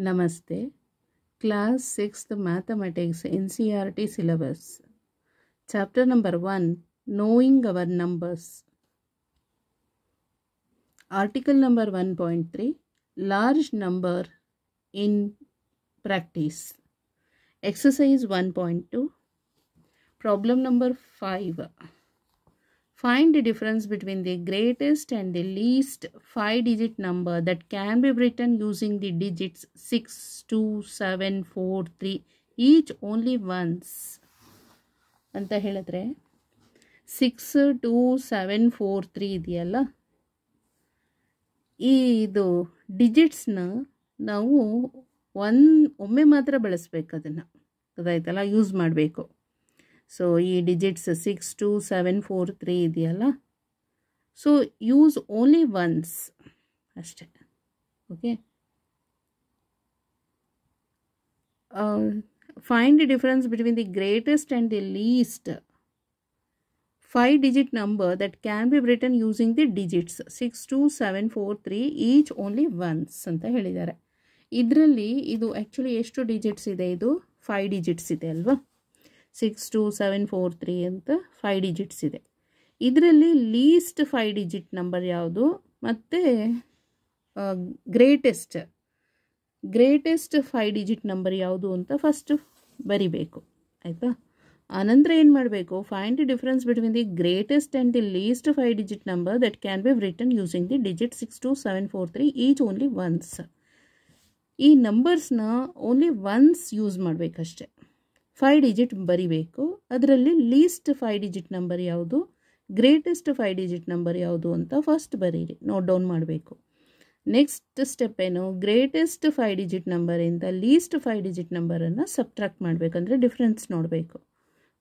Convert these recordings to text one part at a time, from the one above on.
Namaste. Class 6th Mathematics NCERT syllabus. Chapter number 1 Knowing our numbers. Article number 1.3 Large number in practice. Exercise 1.2 Problem number 5. Find the difference between the greatest and the least 5-digit number that can be written using the digits 6, 2, 7, 4, 3, each only once. ಅಂತ ಹೇಳಿದ್ರೆ 6, 2, 7, 4, 3 ಇದೆಯಲ್ಲ, ಇದು ಡಿಜಿಟ್ಸ್ನ ನಾವು ಒಮ್ಮೆ ಮಾತ್ರ ಬಳಸಬೇಕು, ಅದನ್ನು ಗೊತ್ತಾಯ್ತಲ್ಲ, ಯೂಸ್ ಮಾಡಬೇಕು. ಸೊ ಈ ಡಿಜಿಟ್ಸ್ 6, 2, 7, 4, 3 ಇದೆಯಲ್ಲ, ಸೊ ಯೂಸ್ ಓನ್ಲಿ ಒನ್ಸ್ ಅಷ್ಟೇ. Okay, find the difference between the greatest and the list 5-digit number that can be return using the digits 6, 2, 7, 4, 3 each only once ಅಂತ ಹೇಳಿದ್ದಾರೆ. ಇದರಲ್ಲಿ ಇದು ಆ್ಯಕ್ಚುಲಿ ಎಷ್ಟು ಡಿಜಿಟ್ಸ್ ಇದೆ? ಇದು 5 digits ಇದೆ ಅಲ್ವಾ. 6, 2, 7, 4, 3 ಅಂತ 5 digits ಇದೆ. ಇದರಲ್ಲಿ ಲೀಸ್ಟ್ 5-digit ನಂಬರ್ ಯಾವುದು ಮತ್ತು ಗ್ರೇಟೆಸ್ಟ್ 5-digit ನಂಬರ್ ಯಾವುದು ಅಂತ ಫಸ್ಟ್ ಬರಿಬೇಕು, ಆಯಿತಾ? ಆನಂತರ ಏನು ಮಾಡಬೇಕು? Find the difference between the greatest and the list 5-digit number that can be return using the digit 6, 2, 7, 4, 3 each only once. ಈ ನಂಬರ್ಸ್ನ ಓನ್ಲಿ ಒನ್ಸ್ ಯೂಸ್ ಮಾಡಬೇಕಷ್ಟೆ. 5-digit ಬರಿಬೇಕು. ಅದರಲ್ಲಿ ಲೀಸ್ಟ್ 5-digit ನಂಬರ್ ಯಾವುದು, ಗ್ರೇಟೆಸ್ಟ್ 5-digit ನಂಬರ್ ಯಾವುದು ಅಂತ first ಬರೀರಿ, note down ಮಾಡಬೇಕು. Next step ಏನು? Greatest 5-digit ನಂಬರಿಂದ ಲೀಸ್ಟ್ 5-digit ನಂಬರನ್ನು ಸಬ್ಟ್ರಾಕ್ಟ್ ಮಾಡಬೇಕಂದ್ರೆ ಡಿಫ್ರೆನ್ಸ್ ನೋಡಬೇಕು,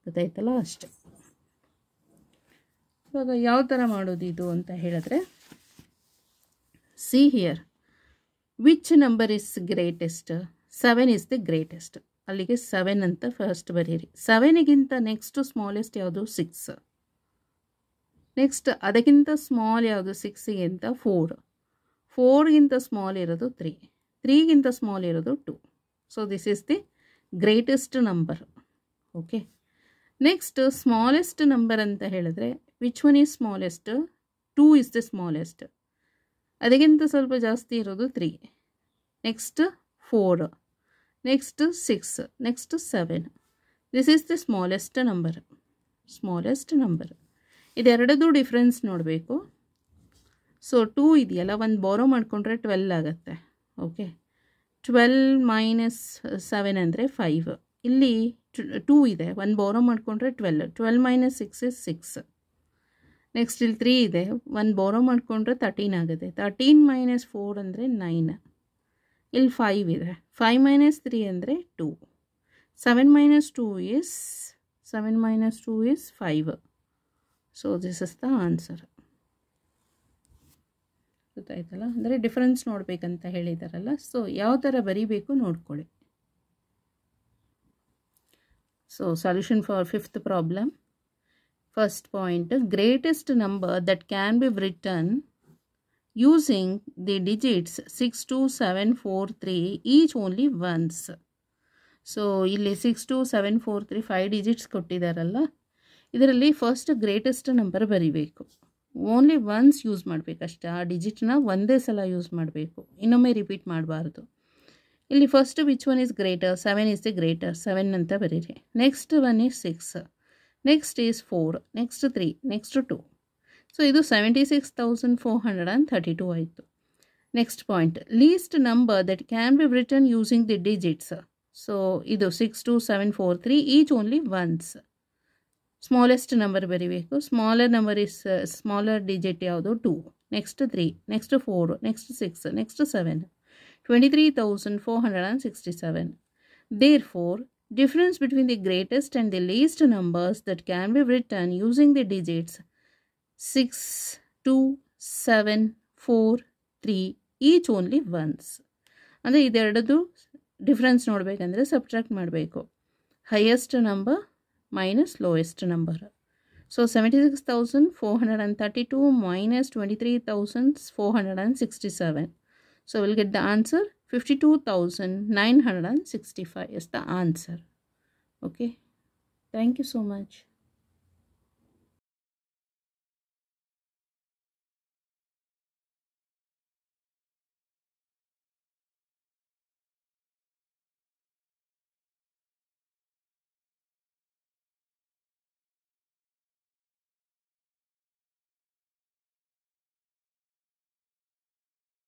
ಗೊತ್ತಾಯ್ತಲ್ಲ, ಅಷ್ಟೆ. ಇವಾಗ ಯಾವ ಥರ ಮಾಡೋದು ಇದು ಅಂತ ಹೇಳಿದ್ರೆ, see here, which number is greatest? 7 is the greatest. ಅಲ್ಲಿಗೆ 7 ಅಂತ ಫಸ್ಟ್ ಬರೀರಿ. 7ಗಿಂತ ನೆಕ್ಸ್ಟ್ ಸ್ಮಾಲೆಸ್ಟ್ ಯಾವುದು? 6. ನೆಕ್ಸ್ಟ್ ಅದಕ್ಕಿಂತ ಸ್ಮಾಲ್ ಯಾವುದು? 6ಗಿಂತ 4. 4ಗಿಂತ ಸ್ಮಾಲ್ ಇರೋದು 3. 3ಗಿಂತ ಸ್ಮಾಲ್ ಇರೋದು 2. So this is the greatest number. Okay, next smallest number ಅಂತ ಹೇಳಿದ್ರೆ which one is smallest? 2 is the smallest. ಅದಕ್ಕಿಂತ ಸ್ವಲ್ಪ ಜಾಸ್ತಿ ಇರೋದು 3. Next 4. Next 6, next 7. This is the smallest number. ಇದೆರಡದು ಡಿಫ್ರೆನ್ಸ್ ನೋಡಬೇಕು. ಸೊ 2 ಇದೆಯಲ್ಲ, ಒಂದು ಬಾರೋ ಮಾಡಿಕೊಂಡ್ರೆ 12 ಆಗುತ್ತೆ. ಓಕೆ, 12 - 7 ಅಂದರೆ 5. ಇಲ್ಲಿ 2 ಇದೆ, ಒಂದು ಬಾರೋ ಮಾಡಿಕೊಂಡ್ರೆ 12. 12 - 6 is 6. ನೆಕ್ಸ್ಟ್ ಇಲ್ಲಿ 3 ಇದೆ, ಒಂದು ಬಾರೋ ಮಾಡಿಕೊಂಡ್ರೆ 13 ಆಗುತ್ತೆ. 13 - 4 ಅಂದರೆ 9. ಇಲ್ಲಿ 5 ಇದೆ, 5 - 3 ಅಂದರೆ 2. 7 - 2 is 5. So this is the answer. ಗೊತ್ತಾಯ್ತಲ್ಲ, ಅಂದರೆ ಡಿಫರೆನ್ಸ್ ನೋಡಬೇಕಂತ ಹೇಳಿದಾರಲ್ಲ, ಸೊ ಯಾವ ಥರ ಬರೀಬೇಕು ನೋಡ್ಕೊಳ್ಳಿ. So solution for 5th problem. First point, greatest number that can be return using the digits 6, 2, 7, 4, 3 each only once. So ಇಲ್ಲಿ 6, 2, 7, 4, 3 5 digits ಕೊಟ್ಟಿದ್ದಾರಲ್ಲ, ಇದರಲ್ಲಿ ಫಸ್ಟ್ ಗ್ರೇಟೆಸ್ಟ್ ನಂಬರ್ ಬರಿಬೇಕು. ಓನ್ಲಿ ಒನ್ಸ್ ಯೂಸ್ ಮಾಡಬೇಕಷ್ಟೆ. ಆ ಡಿಜಿಟ್ನ ಒಂದೇ ಸಲ ಯೂಸ್ ಮಾಡಬೇಕು, ಇನ್ನೊಮ್ಮೆ ರಿಪೀಟ್ ಮಾಡಬಾರ್ದು. ಇಲ್ಲಿ first which one is greater? 7 is the greater, 7 ಅಂತ ಬರೀರಿ. Next 1 is 6, next is 4, next 3, next 2. So ಇದು 76,432 ಆಯಿತು. Next point, least number that can be return using the digits. So ಇದು 6, 2, 7, 4, 3 each only once. Smallest number ಬರೀಬೇಕು. Smaller digit ಯಾವುದು? 2. Next 3, next 4, next 6, next 7. 23,467. Therefore, difference between the greatest and the least numbers that can be written using the digits 6, 2, 7, 4, 3 each only once. ಅಂದರೆ ಇದೆರಡದು difference ನೋಡಬೇಕಂದ್ರೆ subtract ಮಾಡಬೇಕು. Highest number minus lowest number. So 76,432 minus 23,467. So we'll get the answer 52,965 is the answer. Okay. Thank you so much.